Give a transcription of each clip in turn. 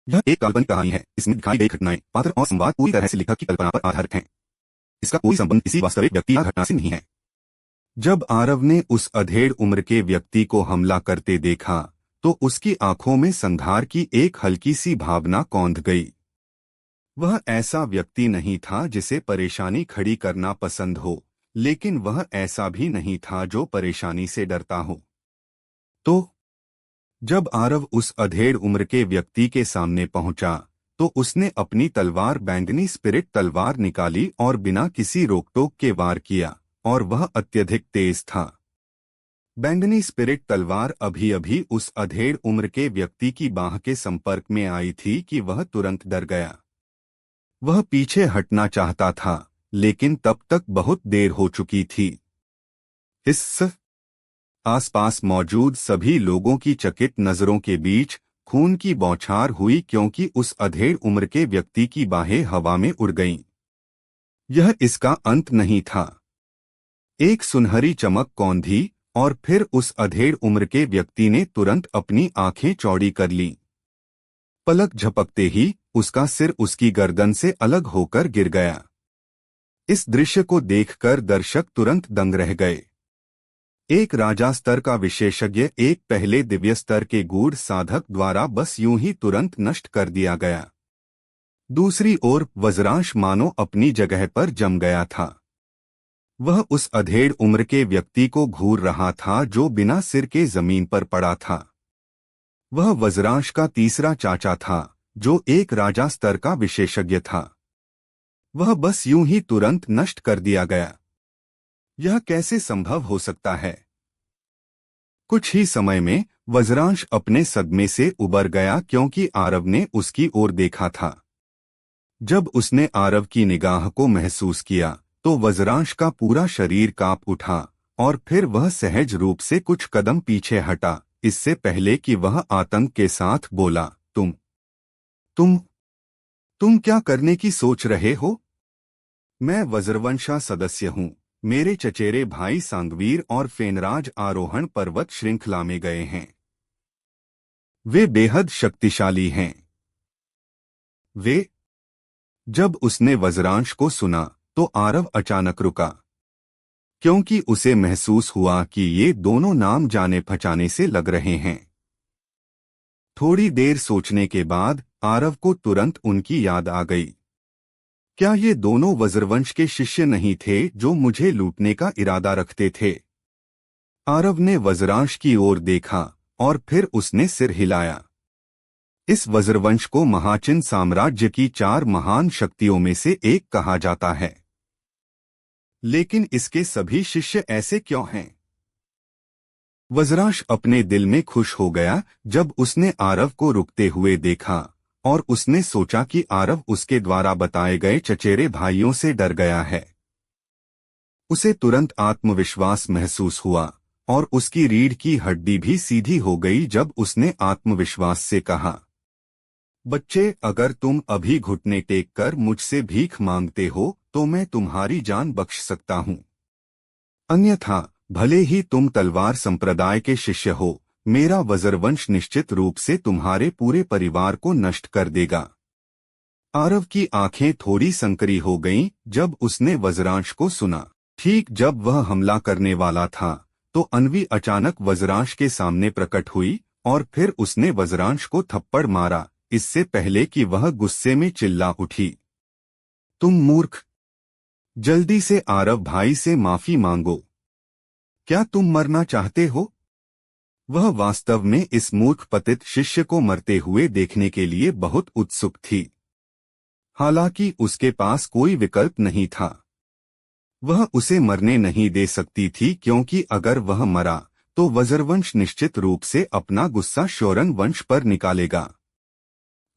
यह एक काल्पनिक कहानी है। इसमें दिखाई गई घटनाएं, पात्र और संवाद पूरी तरह से लेखक की कल्पना पर आधारित हैं। इसका कोई संबंध किसी वास्तविक व्यक्ति या घटना से नहीं है। जब आरव ने उस अधेड़ उम्र के व्यक्ति को हमला करते देखा, तो उसकी आंखों में संघार की एक हल्की सी भावना कौंध गई। वह ऐसा व्यक्ति नहीं था जिसे परेशानी खड़ी करना पसंद हो, लेकिन वह ऐसा भी नहीं था जो परेशानी से डरता हो। तो जब आरव उस अधेड़ उम्र के व्यक्ति के सामने पहुंचा, तो उसने अपनी तलवार बैंगनी स्पिरिट तलवार निकाली और बिना किसी रोकटोक के वार किया, और वह अत्यधिक तेज था। बैंगनी स्पिरिट तलवार अभी अभी उस अधेड़ उम्र के व्यक्ति की बाह के संपर्क में आई थी कि वह तुरंत डर गया। वह पीछे हटना चाहता था, लेकिन तब तक बहुत देर हो चुकी थी। इस आसपास मौजूद सभी लोगों की चकित नजरों के बीच खून की बौछार हुई, क्योंकि उस अधेड़ उम्र के व्यक्ति की बाहें हवा में उड़ गईं। यह इसका अंत नहीं था। एक सुनहरी चमक कौंधी, और फिर उस अधेड़ उम्र के व्यक्ति ने तुरंत अपनी आंखें चौड़ी कर लीं। पलक झपकते ही उसका सिर उसकी गर्दन से अलग होकर गिर गया। इस दृश्य को देखकर दर्शक तुरंत दंग रह गए। एक राजा स्तर का विशेषज्ञ एक पहले दिव्य स्तर के गूढ़ साधक द्वारा बस यूं ही तुरंत नष्ट कर दिया गया। दूसरी ओर वज्रांश मानो अपनी जगह पर जम गया था। वह उस अधेड़ उम्र के व्यक्ति को घूर रहा था जो बिना सिर के जमीन पर पड़ा था। वह वज्रांश का तीसरा चाचा था, जो एक राजा स्तर का विशेषज्ञ था। वह बस यूं ही तुरंत नष्ट कर दिया गया। यह कैसे संभव हो सकता है? कुछ ही समय में वज्रांश अपने सदमे से उबर गया, क्योंकि आरव ने उसकी ओर देखा था। जब उसने आरव की निगाह को महसूस किया, तो वज्रांश का पूरा शरीर कांप उठा, और फिर वह सहज रूप से कुछ कदम पीछे हटा, इससे पहले कि वह आतंक के साथ बोला, तुम क्या करने की सोच रहे हो? मैं वज्रवंशा सदस्य हूँ। मेरे चचेरे भाई सांगवीर और फेनराज आरोहण पर्वत श्रृंखला में गए हैं। वे बेहद शक्तिशाली हैं। जब उसने वज्रांश को सुना, तो आरव अचानक रुका, क्योंकि उसे महसूस हुआ कि ये दोनों नाम जाने पहचाने से लग रहे हैं। थोड़ी देर सोचने के बाद आरव को तुरंत उनकी याद आ गई। क्या ये दोनों वज्रवंश के शिष्य नहीं थे जो मुझे लूटने का इरादा रखते थे? आरव ने वज्रांश की ओर देखा, और फिर उसने सिर हिलाया। इस वज्रवंश को महाचिन साम्राज्य की 4 महान शक्तियों में से एक कहा जाता है। लेकिन इसके सभी शिष्य ऐसे क्यों हैं? वज्रांश अपने दिल में खुश हो गया जब उसने आरव को रुकते हुए देखा, और उसने सोचा कि आरव उसके द्वारा बताए गए चचेरे भाइयों से डर गया है। उसे तुरंत आत्मविश्वास महसूस हुआ, और उसकी रीढ़ की हड्डी भी सीधी हो गई जब उसने आत्मविश्वास से कहा, बच्चे, अगर तुम अभी घुटने टेक कर मुझसे भीख मांगते हो तो मैं तुम्हारी जान बख्श सकता हूँ। अन्यथा, भले ही तुम तलवार संप्रदाय के शिष्य हो, मेरा वज्रवंश निश्चित रूप से तुम्हारे पूरे परिवार को नष्ट कर देगा। आरव की आंखें थोड़ी संकरी हो गईं जब उसने वज्रांश को सुना। ठीक जब वह हमला करने वाला था, तो अन्वी अचानक वज्रांश के सामने प्रकट हुई, और फिर उसने वज्रांश को थप्पड़ मारा, इससे पहले कि वह गुस्से में चिल्ला उठी, तुम मूर्ख! जल्दी से आरव भाई से माफी मांगो। क्या तुम मरना चाहते हो? वह वास्तव में इस मूर्ख पतित शिष्य को मरते हुए देखने के लिए बहुत उत्सुक थी। हालांकि उसके पास कोई विकल्प नहीं था। वह उसे मरने नहीं दे सकती थी, क्योंकि अगर वह मरा तो वज्रवंश निश्चित रूप से अपना गुस्सा शौरन वंश पर निकालेगा।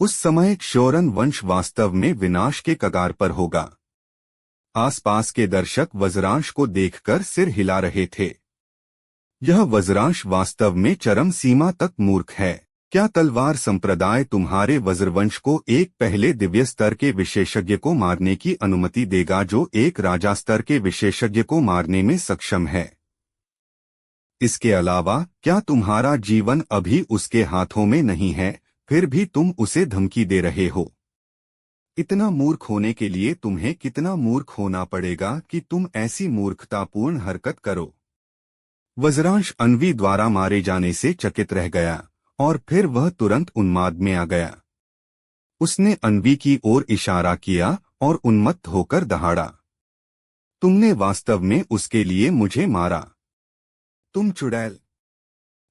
उस समय शौरन वंश वास्तव में विनाश के कगार पर होगा। आसपास के दर्शक वज्रांश को देखकर सिर हिला रहे थे। यह वज्रांश वास्तव में चरम सीमा तक मूर्ख है। क्या तलवार संप्रदाय तुम्हारे वज्रवंश को एक पहले दिव्य स्तर के विशेषज्ञ को मारने की अनुमति देगा जो एक राजा स्तर के विशेषज्ञ को मारने में सक्षम है? इसके अलावा, क्या तुम्हारा जीवन अभी उसके हाथों में नहीं है? फिर भी तुम उसे धमकी दे रहे हो। इतना मूर्ख होने के लिए तुम्हें कितना मूर्ख होना पड़ेगा कि तुम ऐसी मूर्खतापूर्ण हरकत करो। वज्रांश अन्वी द्वारा मारे जाने से चकित रह गया और फिर वह तुरंत उन्माद में आ गया। उसने अन्वी की ओर इशारा किया और उन्मत्त होकर दहाड़ा, तुमने वास्तव में उसके लिए मुझे मारा। तुम चुड़ैल,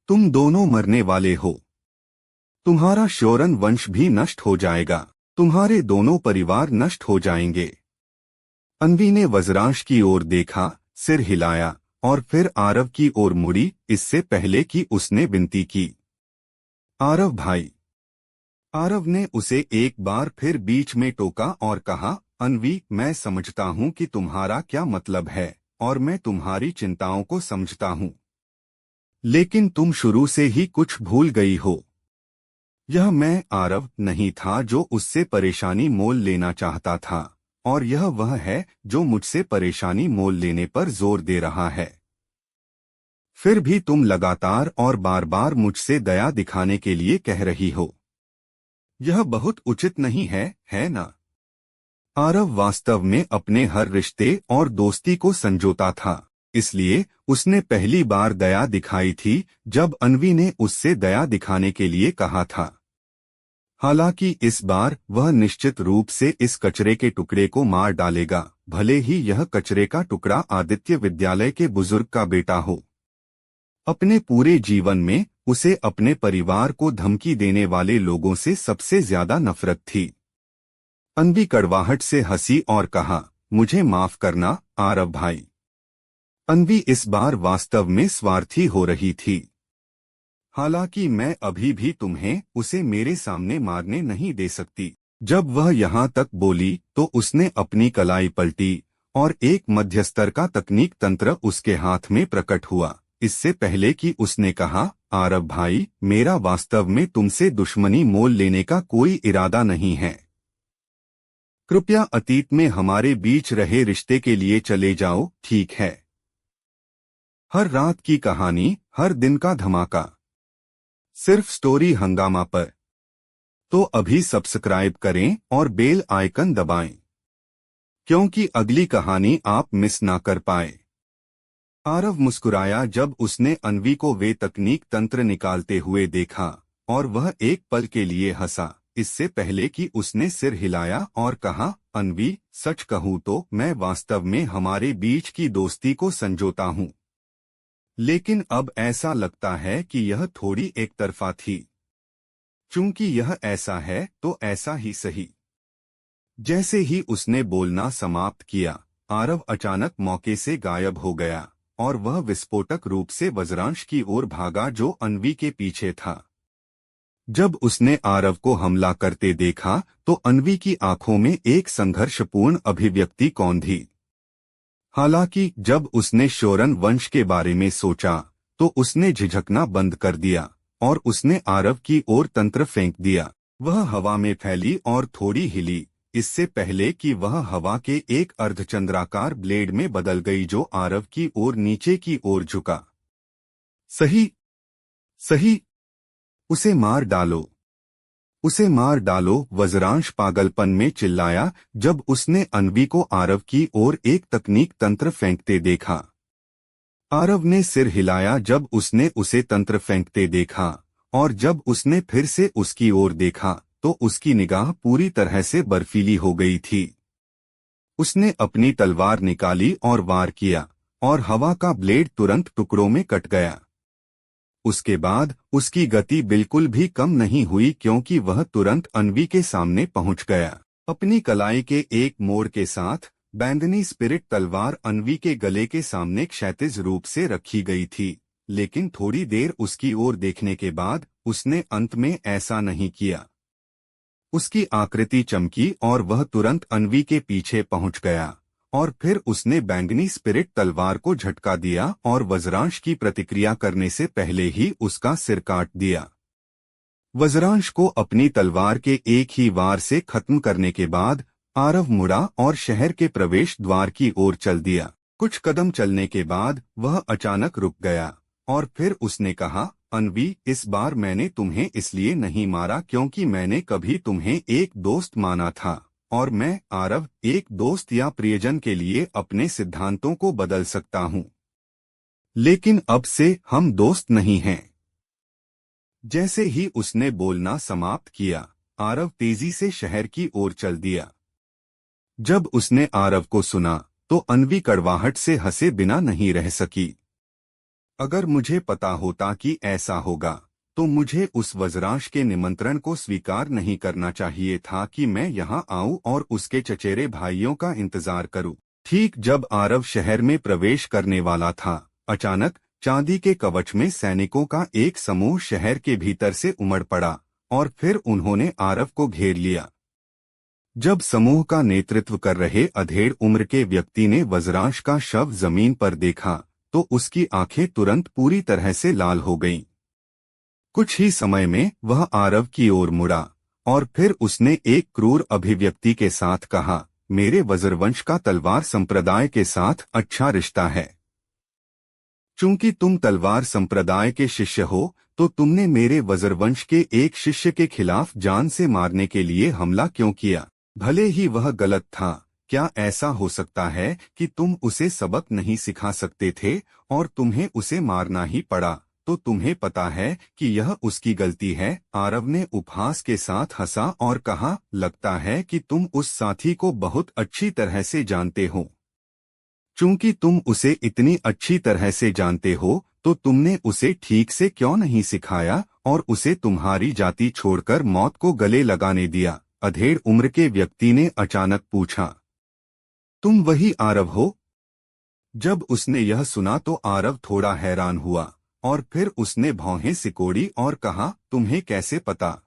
तुम दोनों मरने वाले हो। तुम्हारा शौरन वंश भी नष्ट हो जाएगा, तुम्हारे दोनों परिवार नष्ट हो जाएंगे। अन्वी ने वज्रांश की ओर देखा, सिर हिलाया और फिर आरव की ओर मुड़ी, इससे पहले कि उसने विनती की, आरव भाई। आरव ने उसे एक बार फिर बीच में टोका और कहा, अन्वी, मैं समझता हूं कि तुम्हारा क्या मतलब है और मैं तुम्हारी चिंताओं को समझता हूं, लेकिन तुम शुरू से ही कुछ भूल गई हो। यह मैं आरव नहीं था जो उससे परेशानी मोल लेना चाहता था, और यह वह है जो मुझसे परेशानी मोल लेने पर जोर दे रहा है। फिर भी तुम लगातार और बार बार मुझसे दया दिखाने के लिए कह रही हो। यह बहुत उचित नहीं है ना? आरव वास्तव में अपने हर रिश्ते और दोस्ती को संजोता था, इसलिए उसने पहली बार दया दिखाई थी जब अन्वी ने उससे दया दिखाने के लिए कहा था। हालांकि इस बार वह निश्चित रूप से इस कचरे के टुकड़े को मार डालेगा, भले ही यह कचरे का टुकड़ा आदित्य विद्यालय के बुजुर्ग का बेटा हो। अपने पूरे जीवन में उसे अपने परिवार को धमकी देने वाले लोगों से सबसे ज्यादा नफरत थी। अन्वी कड़वाहट से हंसी और कहा, मुझे माफ करना आरव भाई। अन्वी इस बार वास्तव में स्वार्थी हो रही थी। हालांकि मैं अभी भी तुम्हें उसे मेरे सामने मारने नहीं दे सकती। जब वह यहाँ तक बोली तो उसने अपनी कलाई पलटी और एक मध्यस्तर का तकनीक तंत्र उसके हाथ में प्रकट हुआ। इससे पहले कि उसने कहा, आरव भाई, मेरा वास्तव में तुमसे दुश्मनी मोल लेने का कोई इरादा नहीं है। कृपया अतीत में हमारे बीच रहे रिश्ते के लिए चले जाओ, ठीक है? हर रात की कहानी, हर दिन का धमाका, सिर्फ स्टोरी हंगामा पर। तो अभी सब्सक्राइब करें और बेल आइकन दबाएं, क्योंकि अगली कहानी आप मिस ना कर पाए। आरव मुस्कुराया जब उसने अन्वी को वे तकनीक तंत्र निकालते हुए देखा, और वह एक पल के लिए हंसा, इससे पहले कि उसने सिर हिलाया और कहा, अन्वी, सच कहूँ तो मैं वास्तव में हमारे बीच की दोस्ती को संजोता हूँ, लेकिन अब ऐसा लगता है कि यह थोड़ी एकतरफा थी। चूंकि यह ऐसा है तो ऐसा ही सही। जैसे ही उसने बोलना समाप्त किया, आरव अचानक मौके से गायब हो गया और वह विस्फोटक रूप से वज्रांश की ओर भागा जो अन्वी के पीछे था। जब उसने आरव को हमला करते देखा तो अन्वी की आंखों में एक संघर्षपूर्ण अभिव्यक्ति कौंधी। हालांकि जब उसने शौरन वंश के बारे में सोचा तो उसने झिझकना बंद कर दिया और उसने आरव की ओर तंत्र फेंक दिया। वह हवा में फैली और थोड़ी हिली, इससे पहले कि वह हवा के एक अर्धचंद्राकार ब्लेड में बदल गई जो आरव की ओर नीचे की ओर झुका। सही, सही, उसे मार डालो, उसे मार डालो, वज्रांश पागलपन में चिल्लाया जब उसने अन्वी को आरव की ओर एक तकनीक तंत्र फेंकते देखा। आरव ने सिर हिलाया जब उसने उसे तंत्र फेंकते देखा, और जब उसने फिर से उसकी ओर देखा तो उसकी निगाह पूरी तरह से बर्फीली हो गई थी। उसने अपनी तलवार निकाली और वार किया, और हवा का ब्लेड तुरंत टुकड़ों में कट गया। उसके बाद उसकी गति बिल्कुल भी कम नहीं हुई क्योंकि वह तुरंत अन्वी के सामने पहुंच गया। अपनी कलाई के एक मोड़ के साथ बैंगनी स्पिरिट तलवार अन्वी के गले के सामने क्षैतिज रूप से रखी गई थी, लेकिन थोड़ी देर उसकी ओर देखने के बाद उसने अंत में ऐसा नहीं किया। उसकी आकृति चमकी और वह तुरंत अन्वी के पीछे पहुंच गया, और फिर उसने बैंगनी स्पिरिट तलवार को झटका दिया और वज्रांश की प्रतिक्रिया करने से पहले ही उसका सिर काट दिया। वज्रांश को अपनी तलवार के एक ही वार से खत्म करने के बाद आरव मुड़ा और शहर के प्रवेश द्वार की ओर चल दिया। कुछ कदम चलने के बाद वह अचानक रुक गया और फिर उसने कहा, अनवी, इस बार मैंने तुम्हें इसलिए नहीं मारा क्योंकि मैंने कभी तुम्हें एक दोस्त माना था, और मैं, आरव, एक दोस्त या प्रियजन के लिए अपने सिद्धांतों को बदल सकता हूँ, लेकिन अब से हम दोस्त नहीं हैं। जैसे ही उसने बोलना समाप्त किया, आरव तेजी से शहर की ओर चल दिया। जब उसने आरव को सुना तो अनवी कड़वाहट से हंसे बिना नहीं रह सकी। अगर मुझे पता होता कि ऐसा होगा तो मुझे उस वज्रांश के निमंत्रण को स्वीकार नहीं करना चाहिए था कि मैं यहाँ आऊं और उसके चचेरे भाइयों का इंतजार करूं। ठीक जब आरव शहर में प्रवेश करने वाला था, अचानक चांदी के कवच में सैनिकों का एक समूह शहर के भीतर से उमड़ पड़ा और फिर उन्होंने आरव को घेर लिया। जब समूह का नेतृत्व कर रहे अधेड़ उम्र के व्यक्ति ने वज्रांश का शव जमीन पर देखा तो उसकी आंखें तुरंत पूरी तरह से लाल हो गईं। कुछ ही समय में वह आरव की ओर मुड़ा और फिर उसने एक क्रूर अभिव्यक्ति के साथ कहा, मेरे वज्रवंश का तलवार संप्रदाय के साथ अच्छा रिश्ता है। चूंकि तुम तलवार संप्रदाय के शिष्य हो तो तुमने मेरे वज्रवंश के एक शिष्य के खिलाफ जान से मारने के लिए हमला क्यों किया? भले ही वह गलत था, क्या ऐसा हो सकता है कि तुम उसे सबक नहीं सिखा सकते थे और तुम्हें उसे मारना ही पड़ा? तो तुम्हें पता है कि यह उसकी गलती है। आरव ने उपहास के साथ हंसा और कहा, लगता है कि तुम उस साथी को बहुत अच्छी तरह से जानते हो। चूंकि तुम उसे इतनी अच्छी तरह से जानते हो तो तुमने उसे ठीक से क्यों नहीं सिखाया और उसे तुम्हारी जाति छोड़कर मौत को गले लगाने दिया? अधेड़ उम्र के व्यक्ति ने अचानक पूछा। तुम वही आरव हो? जब उसने यह सुना तो आरव थोड़ा हैरान हुआ और फिर उसने भौहें सिकोड़ी और कहा, तुम्हें कैसे पता?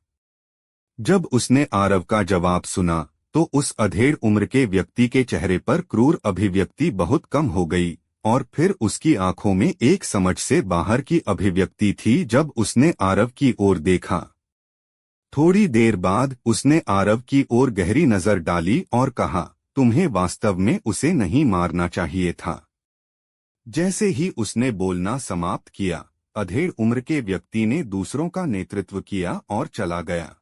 जब उसने आरव का जवाब सुना तो उस अधेड़ उम्र के व्यक्ति के चेहरे पर क्रूर अभिव्यक्ति बहुत कम हो गई और फिर उसकी आंखों में एक समझ से बाहर की अभिव्यक्ति थी जब उसने आरव की ओर देखा। थोड़ी देर बाद उसने आरव की ओर गहरी नजर डाली और कहा, तुम्हें वास्तव में उसे नहीं मारना चाहिए था। जैसे ही उसने बोलना समाप्त किया, अधेड़ उम्र के व्यक्ति ने दूसरों का नेतृत्व किया और चला गया।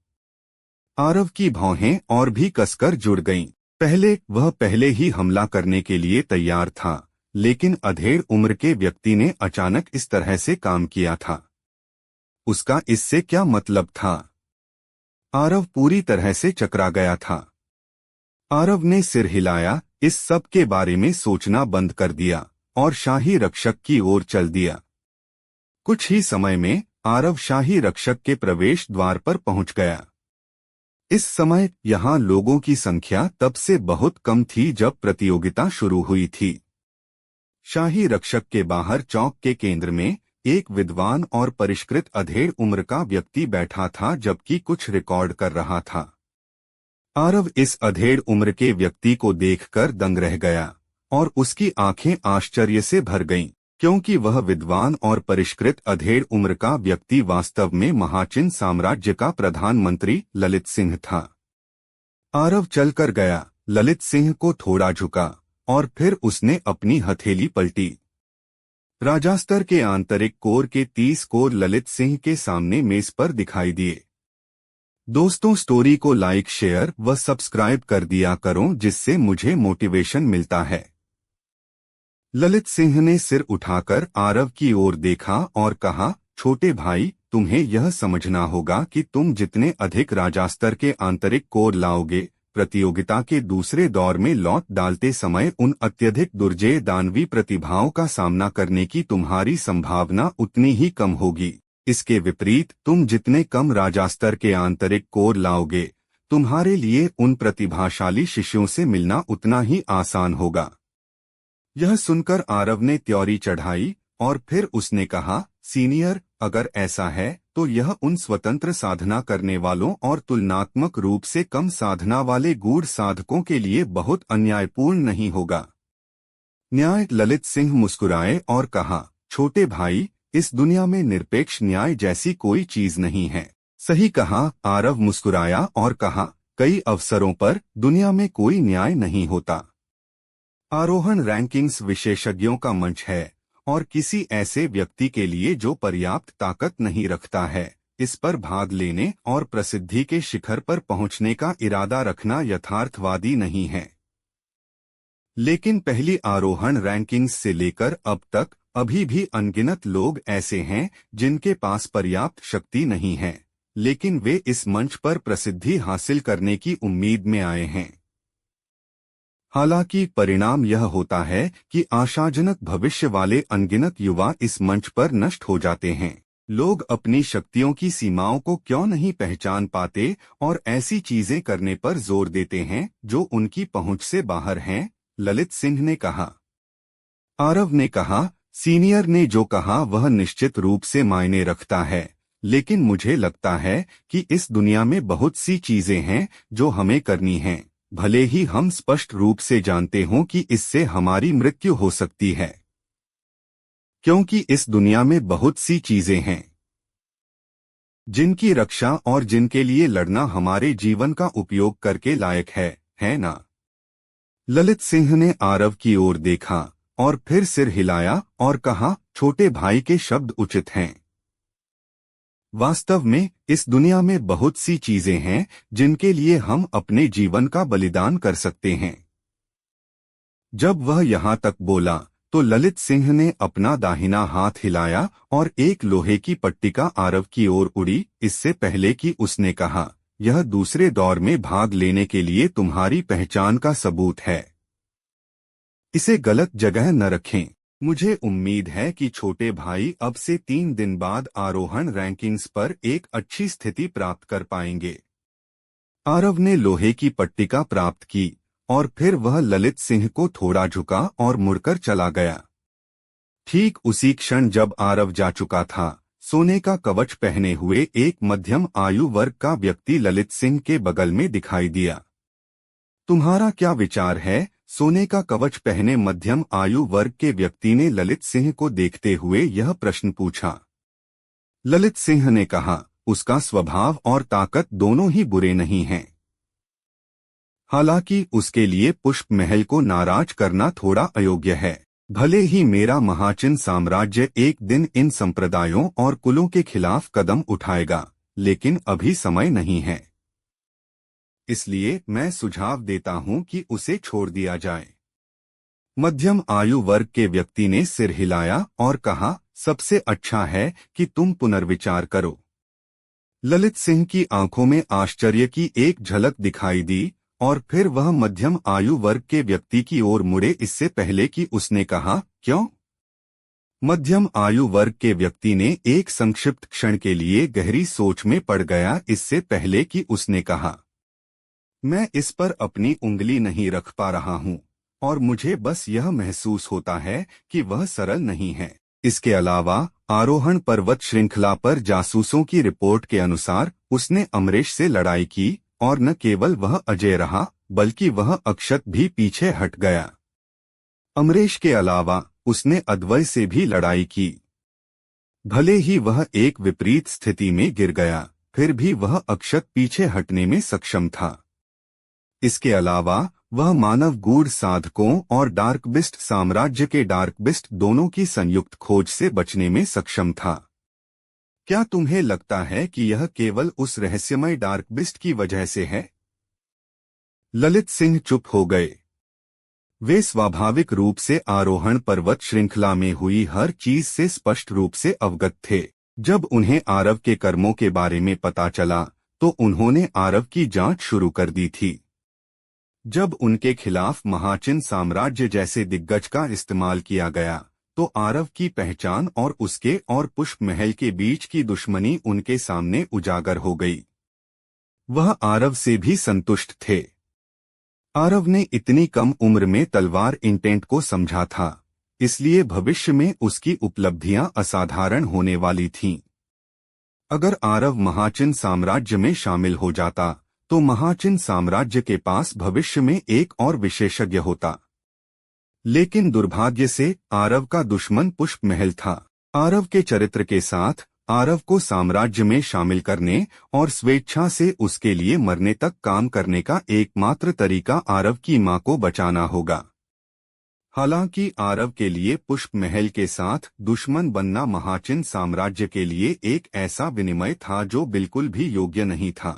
आरव की भौहें और भी कसकर जुड़ गईं। वह पहले ही हमला करने के लिए तैयार था, लेकिन अधेड़ उम्र के व्यक्ति ने अचानक इस तरह से काम किया था। उसका इससे क्या मतलब था? आरव पूरी तरह से चकरा गया था। आरव ने सिर हिलाया, इस सब के बारे में सोचना बंद कर दिया और शाही रक्षक की ओर चल दिया। कुछ ही समय में आरव शाही रक्षक के प्रवेश द्वार पर पहुंच गया। इस समय यहाँ लोगों की संख्या तब से बहुत कम थी जब प्रतियोगिता शुरू हुई थी। शाही रक्षक के बाहर चौक के केंद्र में एक विद्वान और परिष्कृत अधेड़ उम्र का व्यक्ति बैठा था जबकि कुछ रिकॉर्ड कर रहा था। आरव इस अधेड़ उम्र के व्यक्ति को देखकर दंग रह गया और उसकी आंखें आश्चर्य से भर गईं, क्योंकि वह विद्वान और परिष्कृत अधेड़ उम्र का व्यक्ति वास्तव में महाचिन साम्राज्य का प्रधानमंत्री ललित सिंह था। आरव चलकर गया, ललित सिंह को थोड़ा झुका और फिर उसने अपनी हथेली पलटी। राजास्तर के आंतरिक कोर के 30 कोर ललित सिंह के सामने मेज पर दिखाई दिए। दोस्तों, स्टोरी को लाइक, शेयर व सब्सक्राइब कर दिया करो जिससे मुझे मोटिवेशन मिलता है। ललित सिंह ने सिर उठाकर आरव की ओर देखा और कहा, छोटे भाई, तुम्हें यह समझना होगा कि तुम जितने अधिक राजास्तर के आंतरिक कोर लाओगे, प्रतियोगिता के दूसरे दौर में लौट डालते समय उन अत्यधिक दुर्जेय दानवी प्रतिभाओं का सामना करने की तुम्हारी संभावना उतनी ही कम होगी। इसके विपरीत तुम जितने कम राजास्तर के आंतरिक कोर लाओगे, तुम्हारे लिए उन प्रतिभाशाली शिष्यों से मिलना उतना ही आसान होगा। यह सुनकर आरव ने त्योरी चढ़ाई और फिर उसने कहा, सीनियर, अगर ऐसा है तो यह उन स्वतंत्र साधना करने वालों और तुलनात्मक रूप से कम साधना वाले गूढ़ साधकों के लिए बहुत अन्यायपूर्ण नहीं होगा। न्याय? ललित सिंह मुस्कुराए और कहा, छोटे भाई, इस दुनिया में निरपेक्ष न्याय जैसी कोई चीज नहीं है। सही कहा, आरव मुस्कुराया और कहा, कई अवसरों पर दुनिया में कोई न्याय नहीं होता। आरोहण रैंकिंग्स विशेषज्ञों का मंच है और किसी ऐसे व्यक्ति के लिए जो पर्याप्त ताकत नहीं रखता है, इस पर भाग लेने और प्रसिद्धि के शिखर पर पहुंचने का इरादा रखना यथार्थवादी नहीं है। लेकिन पहली आरोहण रैंकिंग्स से लेकर अब तक अभी भी अनगिनत लोग ऐसे हैं जिनके पास पर्याप्त शक्ति नहीं है, लेकिन वे इस मंच पर प्रसिद्धि हासिल करने की उम्मीद में आए हैं। हालांकि परिणाम यह होता है कि आशाजनक भविष्य वाले अनगिनत युवा इस मंच पर नष्ट हो जाते हैं। लोग अपनी शक्तियों की सीमाओं को क्यों नहीं पहचान पाते और ऐसी चीजें करने पर जोर देते हैं जो उनकी पहुंच से बाहर हैं, ललित सिंह ने कहा। आरव ने कहा, सीनियर ने जो कहा वह निश्चित रूप से मायने रखता है, लेकिन मुझे लगता है कि इस दुनिया में बहुत सी चीजें हैं जो हमें करनी हैं, भले ही हम स्पष्ट रूप से जानते हों कि इससे हमारी मृत्यु हो सकती है। क्योंकि इस दुनिया में बहुत सी चीजें हैं जिनकी रक्षा और जिनके लिए लड़ना हमारे जीवन का उपयोग करके लायक है ना? ललित सिंह ने आरव की ओर देखा और फिर सिर हिलाया और कहा, छोटे भाई के शब्द उचित हैं। वास्तव में इस दुनिया में बहुत सी चीजें हैं जिनके लिए हम अपने जीवन का बलिदान कर सकते हैं। जब वह यहां तक बोला तो ललित सिंह ने अपना दाहिना हाथ हिलाया और एक लोहे की पट्टिका आरव की ओर उड़ी, इससे पहले कि उसने कहा, यह दूसरे दौर में भाग लेने के लिए तुम्हारी पहचान का सबूत है। इसे गलत जगह न रखें। मुझे उम्मीद है कि छोटे भाई अब से 3 दिन बाद आरोहण रैंकिंग्स पर एक अच्छी स्थिति प्राप्त कर पाएंगे। आरव ने लोहे की पट्टिका प्राप्त की और फिर वह ललित सिंह को थोड़ा झुका और मुड़कर चला गया। ठीक उसी क्षण जब आरव जा चुका था, सोने का कवच पहने हुए एक मध्यम आयु वर्ग का व्यक्ति ललित सिंह के बगल में दिखाई दिया। तुम्हारा क्या विचार है? सोने का कवच पहने मध्यम आयु वर्ग के व्यक्ति ने ललित सिंह को देखते हुए यह प्रश्न पूछा। ललित सिंह ने कहा, उसका स्वभाव और ताकत दोनों ही बुरे नहीं हैं। हालांकि उसके लिए पुष्प महल को नाराज करना थोड़ा अयोग्य है। भले ही मेरा महाचिन साम्राज्य एक दिन इन संप्रदायों और कुलों के खिलाफ कदम उठाएगा, लेकिन अभी समय नहीं है। इसलिए मैं सुझाव देता हूं कि उसे छोड़ दिया जाए। मध्यम आयु वर्ग के व्यक्ति ने सिर हिलाया और कहा, सबसे अच्छा है कि तुम पुनर्विचार करो। ललित सिंह की आंखों में आश्चर्य की एक झलक दिखाई दी और फिर वह मध्यम आयु वर्ग के व्यक्ति की ओर मुड़े, इससे पहले कि उसने कहा, क्यों? मध्यम आयु वर्ग के व्यक्ति ने एक संक्षिप्त क्षण के लिए गहरी सोच में पड़ गया, इससे पहले कि उसने कहा, मैं इस पर अपनी उंगली नहीं रख पा रहा हूं और मुझे बस यह महसूस होता है कि वह सरल नहीं है। इसके अलावा आरोहण पर्वत श्रृंखला पर जासूसों की रिपोर्ट के अनुसार उसने अमरेश से लड़ाई की और न केवल वह अजय रहा बल्कि वह अक्षत भी पीछे हट गया। अमरेश के अलावा उसने अद्वय से भी लड़ाई की। भले ही वह एक विपरीत स्थिति में गिर गया, फिर भी वह अक्षत पीछे हटने में सक्षम था। इसके अलावा वह मानव गूढ़ साधकों और डार्कबिस्ट साम्राज्य के डार्कबिस्ट दोनों की संयुक्त खोज से बचने में सक्षम था। क्या तुम्हें लगता है कि यह केवल उस रहस्यमय डार्कबिस्ट की वजह से है? ललित सिंह चुप हो गए। वे स्वाभाविक रूप से आरोहण पर्वत श्रृंखला में हुई हर चीज से स्पष्ट रूप से अवगत थे। जब उन्हें आरव के कर्मों के बारे में पता चला तो उन्होंने आरव की जांच शुरू कर दी थी। जब उनके खिलाफ महाचिन साम्राज्य जैसे दिग्गज का इस्तेमाल किया गया तो आरव की पहचान और उसके और पुष्प महल के बीच की दुश्मनी उनके सामने उजागर हो गई। वह आरव से भी संतुष्ट थे। आरव ने इतनी कम उम्र में तलवार इंटेंट को समझा था, इसलिए भविष्य में उसकी उपलब्धियां असाधारण होने वाली थीं। अगर आरव महाचिन साम्राज्य में शामिल हो जाता तो महाचिन साम्राज्य के पास भविष्य में एक और विशेषज्ञ होता। लेकिन दुर्भाग्य से आरव का दुश्मन पुष्प महल था। आरव के चरित्र के साथ आरव को साम्राज्य में शामिल करने और स्वेच्छा से उसके लिए मरने तक काम करने का एकमात्र तरीका आरव की मां को बचाना होगा। हालांकि आरव के लिए पुष्प महल के साथ दुश्मन बनना महाचिन साम्राज्य के लिए एक ऐसा विनिमय था जो बिल्कुल भी योग्य नहीं था।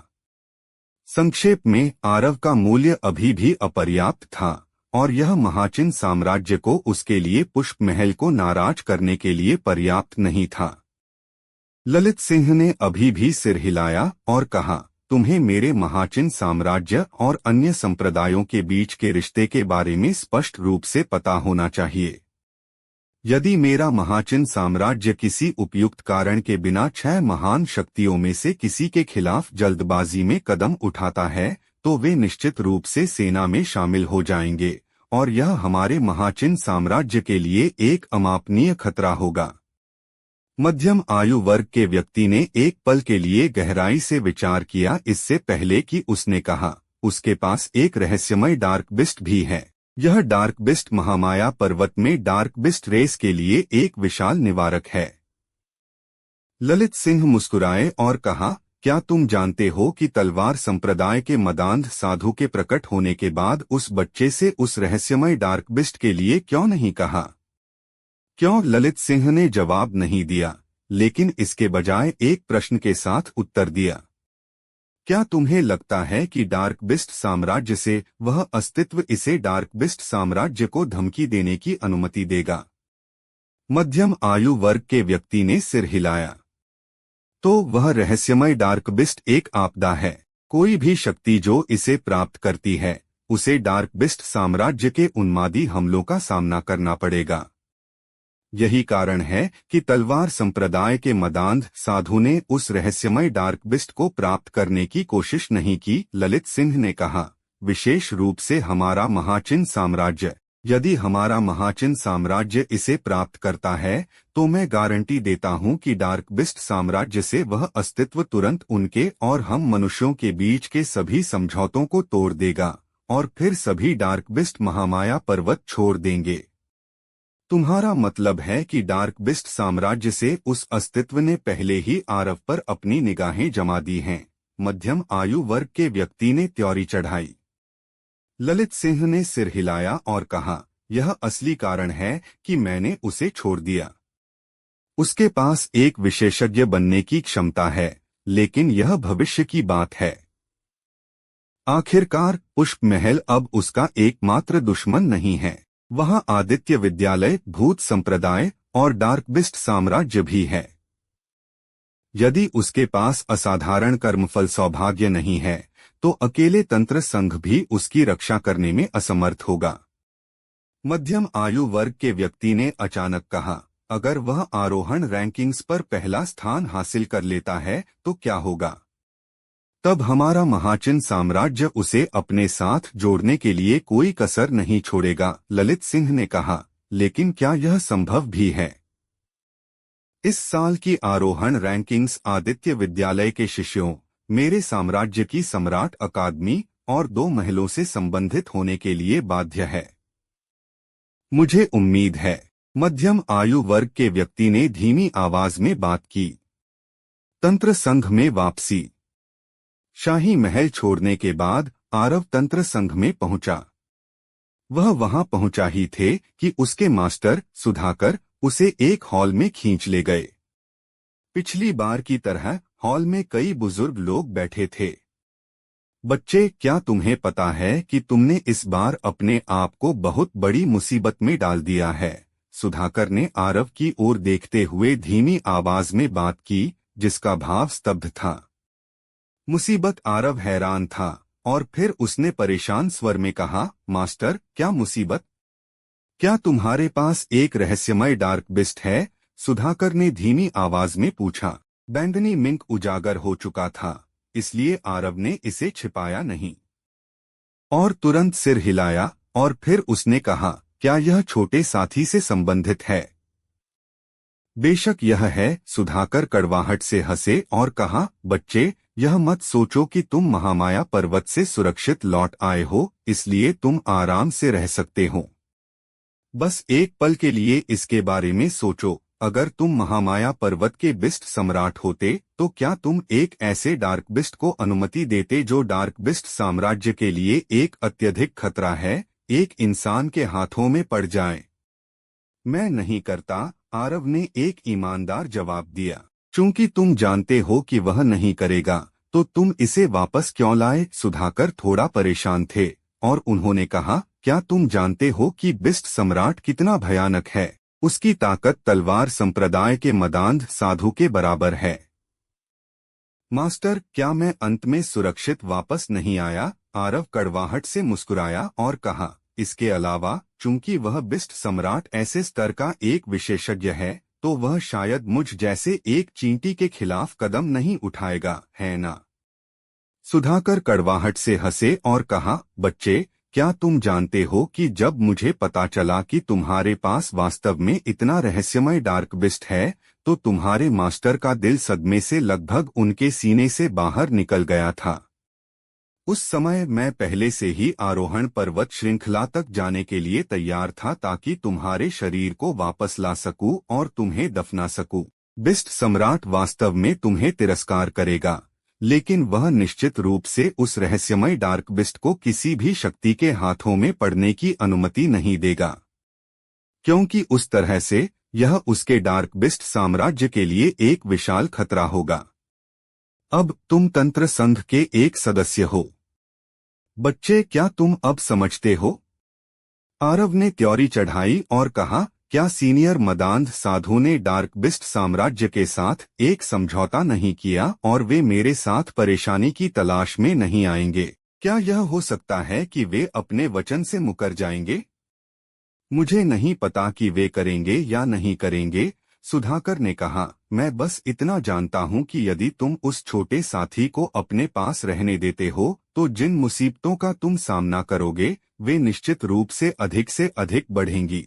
संक्षेप में, आरव का मूल्य अभी भी अपर्याप्त था और यह महाचिन साम्राज्य को उसके लिए पुष्प महल को नाराज करने के लिए पर्याप्त नहीं था। ललित सिंह ने अभी भी सिर हिलाया और कहा, तुम्हें मेरे महाचिन साम्राज्य और अन्य संप्रदायों के बीच के रिश्ते के बारे में स्पष्ट रूप से पता होना चाहिए। यदि मेरा महाचिन साम्राज्य किसी उपयुक्त कारण के बिना 6 महान शक्तियों में से किसी के खिलाफ जल्दबाजी में कदम उठाता है, तो वे निश्चित रूप से सेना में शामिल हो जाएंगे और यह हमारे महाचिन साम्राज्य के लिए एक अमापनीय खतरा होगा। मध्यम आयु वर्ग के व्यक्ति ने एक पल के लिए गहराई से विचार किया, इससे पहले कि उसने कहा, उसके पास एक रहस्यमय डार्क बिस्ट भी है। यह डार्क बिस्ट महामाया पर्वत में डार्क बिस्ट रेस के लिए एक विशाल निवारक है। ललित सिंह मुस्कुराए और कहा, क्या तुम जानते हो कि तलवार संप्रदाय के मदांध साधु के प्रकट होने के बाद उस बच्चे से उस रहस्यमय डार्क बिस्ट के लिए क्यों नहीं कहा? क्यों? ललित सिंह ने जवाब नहीं दिया, लेकिन इसके बजाय एक प्रश्न के साथ उत्तर दिया, क्या तुम्हें लगता है कि डार्क बिस्ट साम्राज्य से वह अस्तित्व इसे डार्क बिस्ट साम्राज्य को धमकी देने की अनुमति देगा? मध्यम आयु वर्ग के व्यक्ति ने सिर हिलाया। तो वह रहस्यमय डार्क बिस्ट एक आपदा है। कोई भी शक्ति जो इसे प्राप्त करती है, उसे डार्क बिस्ट साम्राज्य के उन्मादी हमलों का सामना करना पड़ेगा। यही कारण है कि तलवार संप्रदाय के मदांध साधु ने उस रहस्यमय डार्क बिस्ट को प्राप्त करने की कोशिश नहीं की। ललित सिंह ने कहा, विशेष रूप से हमारा महाचिन साम्राज्य। यदि हमारा महाचिन साम्राज्य इसे प्राप्त करता है, तो मैं गारंटी देता हूं कि डार्क बिस्ट साम्राज्य से वह अस्तित्व तुरंत उनके और हम मनुष्यों के बीच के सभी समझौतों को तोड़ देगा और फिर सभी डार्क बिस्ट महामाया पर्वत छोड़ देंगे। तुम्हारा मतलब है कि डार्क बिस्ट साम्राज्य से उस अस्तित्व ने पहले ही आरव पर अपनी निगाहें जमा दी हैं। मध्यम आयु वर्ग के व्यक्ति ने त्योरी चढ़ाई। ललित सिंह ने सिर हिलाया और कहा, यह असली कारण है कि मैंने उसे छोड़ दिया। उसके पास एक विशेषज्ञ बनने की क्षमता है, लेकिन यह भविष्य की बात है। आखिरकार पुष्प महल अब उसका एकमात्र दुश्मन नहीं है। वहां आदित्य विद्यालय, भूत संप्रदाय और डार्क बिस्ट साम्राज्य भी है। यदि उसके पास असाधारण कर्मफल सौभाग्य नहीं है, तो अकेले तंत्र संघ भी उसकी रक्षा करने में असमर्थ होगा। मध्यम आयु वर्ग के व्यक्ति ने अचानक कहा, अगर वह आरोहण रैंकिंग्स पर पहला स्थान हासिल कर लेता है तो क्या होगा? तब हमारा महाचिन साम्राज्य उसे अपने साथ जोड़ने के लिए कोई कसर नहीं छोड़ेगा। ललित सिंह ने कहा, लेकिन क्या यह संभव भी है? इस साल की आरोहण रैंकिंग्स आदित्य विद्यालय के शिष्यों, मेरे साम्राज्य की सम्राट अकादमी और 2 महलों से संबंधित होने के लिए बाध्य है। मुझे उम्मीद है। मध्यम आयु वर्ग के व्यक्ति ने धीमी आवाज में बात की। तंत्र संघ में वापसी। शाही महल छोड़ने के बाद आरव तंत्र संघ में पहुंचा। वह वहां पहुंचा ही थे कि उसके मास्टर सुधाकर उसे एक हॉल में खींच ले गए। पिछली बार की तरह हॉल में कई बुजुर्ग लोग बैठे थे। बच्चे, क्या तुम्हें पता है कि तुमने इस बार अपने आप को बहुत बड़ी मुसीबत में डाल दिया है? सुधाकर ने आरव की ओर देखते हुए धीमी आवाज में बात की, जिसका भाव स्तब्ध था। मुसीबत? आरव हैरान था और फिर उसने परेशान स्वर में कहा, मास्टर, क्या मुसीबत? क्या तुम्हारे पास एक रहस्यमय डार्क बिस्ट है? सुधाकर ने धीमी आवाज में पूछा। बैंगनी मिंक उजागर हो चुका था, इसलिए आरव ने इसे छिपाया नहीं और तुरंत सिर हिलाया और फिर उसने कहा, क्या यह छोटे साथी से संबंधित है? बेशक यह है। सुधाकर कड़वाहट से हंसे और कहा, बच्चे, यह मत सोचो कि तुम महामाया पर्वत से सुरक्षित लौट आए हो, इसलिए तुम आराम से रह सकते हो। बस एक पल के लिए इसके बारे में सोचो, अगर तुम महामाया पर्वत के बिस्ट सम्राट होते तो क्या तुम एक ऐसे डार्क बिस्ट को अनुमति देते जो डार्क बिस्ट साम्राज्य के लिए एक अत्यधिक खतरा है? एक इंसान के हाथों में पड़ जाए। मैं नहीं करता, आरव ने एक ईमानदार जवाब दिया। चूंकि तुम जानते हो कि वह नहीं करेगा, तो तुम इसे वापस क्यों लाए? सुधाकर थोड़ा परेशान थे और उन्होंने कहा, क्या तुम जानते हो कि बिस्ट सम्राट कितना भयानक है? उसकी ताकत तलवार संप्रदाय के मदांध साधु के बराबर है। मास्टर, क्या मैं अंत में सुरक्षित वापस नहीं आया? आरव कड़वाहट से मुस्कुराया और कहा, इसके अलावा चूंकि वह बिस्ट सम्राट ऐसे स्तर का एक विशेषज्ञ है, तो वह शायद मुझ जैसे एक चींटी के खिलाफ कदम नहीं उठाएगा, है ना? सुधाकर कड़वाहट से हंसे और कहा, बच्चे, क्या तुम जानते हो कि जब मुझे पता चला कि तुम्हारे पास वास्तव में इतना रहस्यमय डार्क बिस्ट है, तो तुम्हारे मास्टर का दिल सदमे से लगभग उनके सीने से बाहर निकल गया था। उस समय मैं पहले से ही आरोहण पर्वत श्रृंखला तक जाने के लिए तैयार था ताकि तुम्हारे शरीर को वापस ला सकूं और तुम्हें दफना सकूं। बिस्ट सम्राट वास्तव में तुम्हें तिरस्कार करेगा, लेकिन वह निश्चित रूप से उस रहस्यमय डार्क बिस्ट को किसी भी शक्ति के हाथों में पड़ने की अनुमति नहीं देगा, क्योंकि उस तरह से यह उसके डार्क बिस्ट साम्राज्य के लिए एक विशाल खतरा होगा। अब तुम तंत्र संघ के एक सदस्य हो। बच्चे, क्या तुम अब समझते हो? आरव ने त्योरी चढ़ाई और कहा, क्या सीनियर मदांध साधु ने डार्क बिस्ट साम्राज्य के साथ एक समझौता नहीं किया और वे मेरे साथ परेशानी की तलाश में नहीं आएंगे? क्या यह हो सकता है कि वे अपने वचन से मुकर जाएंगे? मुझे नहीं पता कि वे करेंगे या नहीं करेंगे, सुधाकर ने कहा। मैं बस इतना जानता हूं कि यदि तुम उस छोटे साथी को अपने पास रहने देते हो, तो जिन मुसीबतों का तुम सामना करोगे, वे निश्चित रूप से अधिक बढ़ेंगी।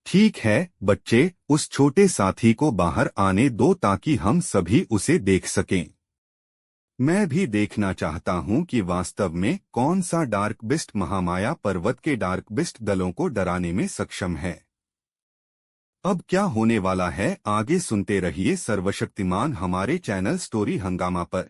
ठीक है बच्चे, उस छोटे साथी को बाहर आने दो ताकि हम सभी उसे देख सकें। मैं भी देखना चाहता हूं कि वास्तव में कौन सा डार्क बिस्ट महामाया पर्वत के डार्क बिस्ट दलों को डराने में सक्षम है। अब क्या होने वाला है, आगे सुनते रहिए सर्वशक्तिमान हमारे चैनल स्टोरी हंगामा पर।